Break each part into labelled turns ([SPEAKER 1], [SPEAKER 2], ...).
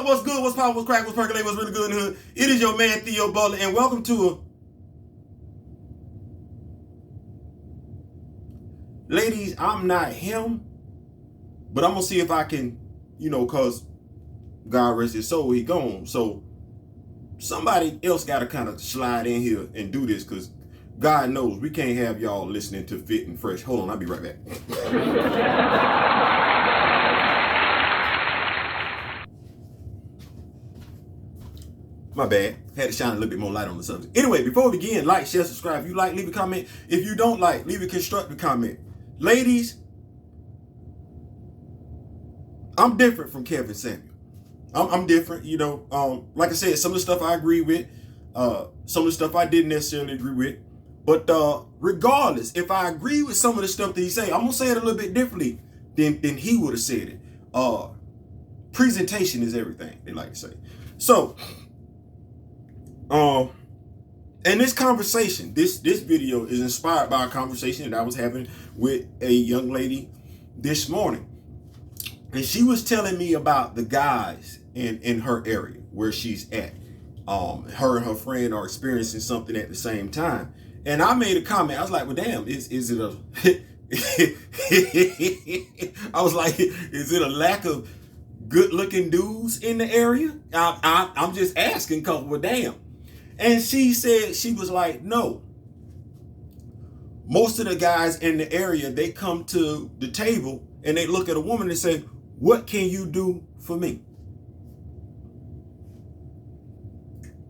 [SPEAKER 1] what's good, what's poppin', what's crack, what's percolating, what's really good in the hood? It is your man, Theo Butler, and welcome to Ladies, I'm not him, but I'm going to see if I can, because God rest his soul, he gone. So somebody else got to kind of slide in here and do this, because God knows we can't have y'all listening to Fit and Fresh. Hold on, I'll be right back. My bad. Had to shine a little bit more light on the subject. Anyway, before we begin, like, share, subscribe. If you like, leave a comment. If you don't like, leave a constructive comment. Ladies, I'm different from Kevin Samuel. I'm different, like I said, some of the stuff I agree with, some of the stuff I didn't necessarily agree with. But regardless, if I agree with some of the stuff that he say, I'm going to say it a little bit differently than he would have said it. Presentation is everything, they like to say. So, and this conversation, this video is inspired by a conversation that I was having with a young lady this morning. And she was telling me about the guys in her area where she's at. Her and her friend are experiencing something at the same time. And I made a comment. I was like, well, damn, is it a... I was like, is it a lack of good-looking dudes in the area? I'm just asking, because, well, damn. And she said, she was like, no. Most of the guys in the area, they come to the table and they look at a woman and say, what can you do for me?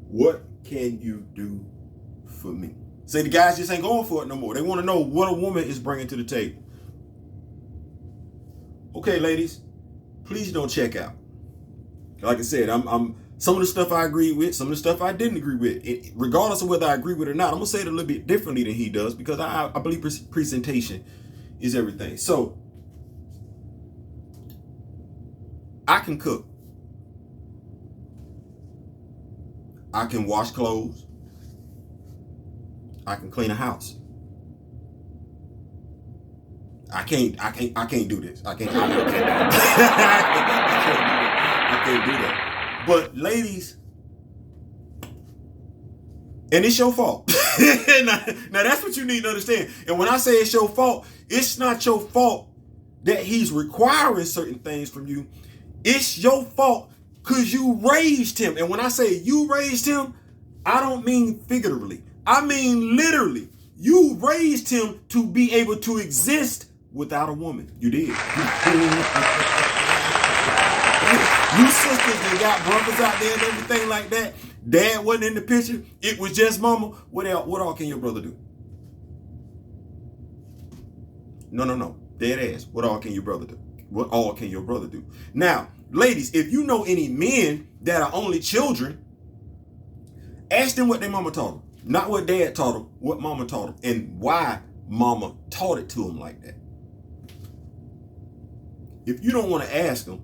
[SPEAKER 1] What can you do for me? Say the guys just ain't going for it no more. They want to know what a woman is bringing to the table. Okay, ladies, please don't check out. Like I said, I'm some of the stuff I agree with, some of the stuff I didn't agree with. Regardless of whether I agree with it or not, I'm going to say it a little bit differently than he does, because I believe presentation is everything. So, I can cook. I can wash clothes. I can clean a house. I can't do this. I can't do that. But ladies, and it's your fault. now that's what you need to understand. And when I say it's your fault, it's not your fault that he's requiring certain things from you. It's your fault because you raised him. And when I say you raised him, I don't mean figuratively. I mean literally. You raised him to be able to exist without a woman. You did. You sisters that got brothers out there and everything like that, dad wasn't in the picture, it was just mama. What all can your brother do? No. Dead ass. What all can your brother do? What all can your brother do? Now, ladies, if you know any men that are only children, ask them what their mama taught them. Not what dad taught them, what mama taught them, and why mama taught it to them like that. If you don't want to ask them,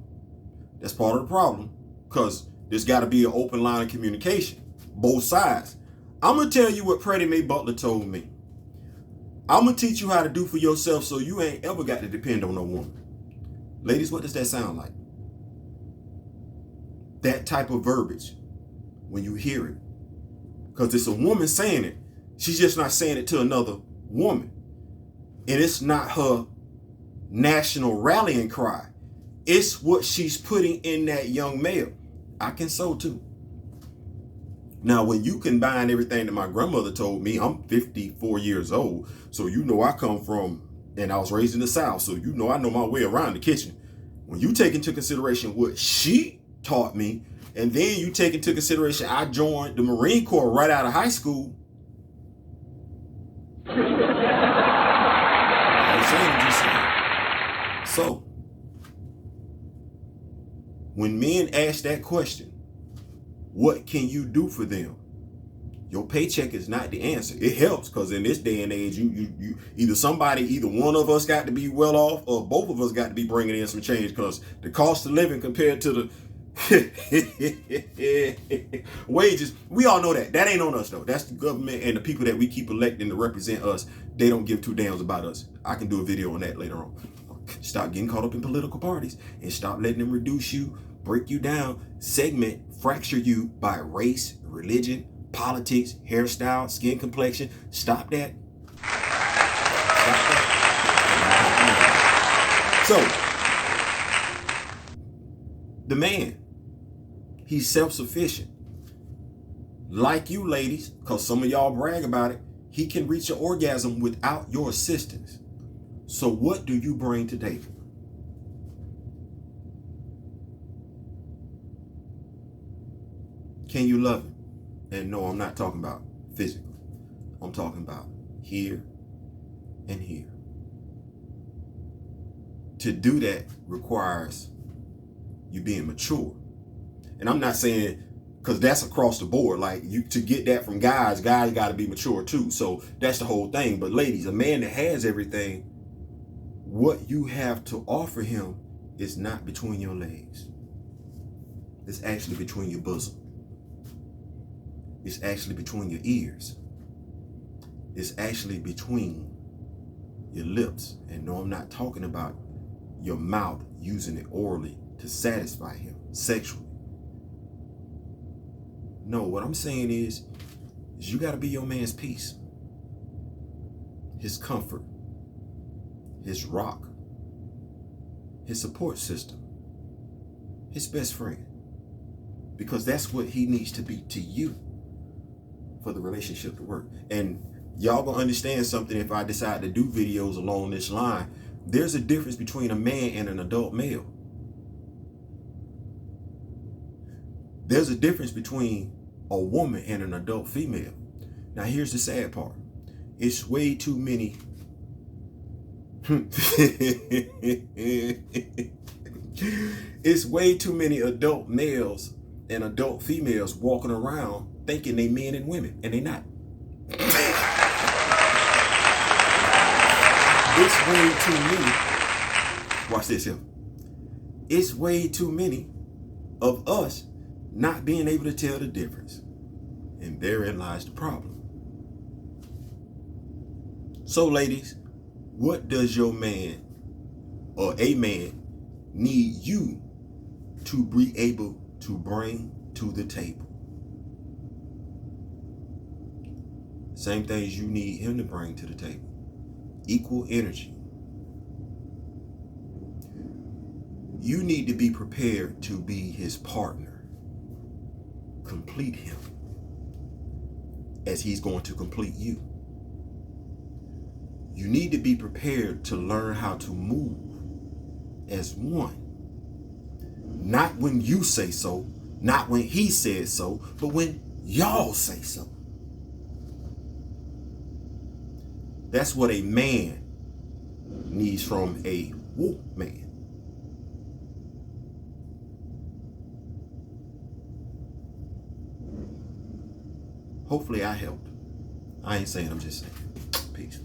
[SPEAKER 1] that's part of the problem, because there's got to be an open line of communication, both sides. I'm going to tell you what Freddie Mae Butler told me. I'm going to teach you how to do for yourself so you ain't ever got to depend on no woman. Ladies, what does that sound like? That type of verbiage, when you hear it. Because it's a woman saying it. She's just not saying it to another woman. And it's not her national rallying cry. It's what she's putting in that young male. I can sew too. Now, when you combine everything that my grandmother told me, I'm 54 years old. So I come from, and I was raised in the South. So I know my way around the kitchen. When you take into consideration what she taught me, and then you take into consideration I joined the Marine Corps right out of high school. So, when men ask that question, what can you do for them? Your paycheck is not the answer. It helps, because in this day and age, you either one of us got to be well off, or both of us got to be bringing in some change, because the cost of living compared to the wages, we all know that ain't on us though. That's the government and the people that we keep electing to represent us. They don't give two damns about us. I can do a video on that later on. Stop getting caught up in political parties and stop letting them reduce you break you down, segment, fracture you by race, religion, politics, hairstyle, skin complexion. Stop that. Stop that. So, the man, he's self-sufficient. Like you ladies, because some of y'all brag about it, he can reach an orgasm without your assistance. So what do you bring to David? Can you love him? And no, I'm not talking about physically. I'm talking about here and here. To do that requires you being mature. And I'm not saying, because that's across the board. Like, you, to get that from guys got to be mature too. So that's the whole thing. But ladies, a man that has everything, what you have to offer him is not between your legs. It's actually between your bosom. It's actually between your ears. It's actually between your lips. And no, I'm not talking about your mouth using it orally to satisfy him sexually. No, what I'm saying is you got to be your man's peace, his comfort, his rock, his support system, his best friend. Because that's what he needs to be to you for the relationship to work. And y'all gonna understand something if I decide to do videos along this line. There's a difference between a man and an adult male. There's a difference between a woman and an adult female. Now here's the sad part. It's way too many it's way too many adult males and adult females walking around thinking they men and women, and they not. It's way too many. Watch this here. It's way too many of us not being able to tell the difference. And therein lies the problem. So ladies, what does your man or a man need you to be able to bring to the table? Same things you need him to bring to the table. Equal energy. You need to be prepared to be his partner. Complete him as he's going to complete you. You need to be prepared to learn how to move as one. Not when you say so, not when he says so, but when y'all say so. That's what a man needs from a woman. Hopefully I helped. I ain't saying, I'm just saying. Peace.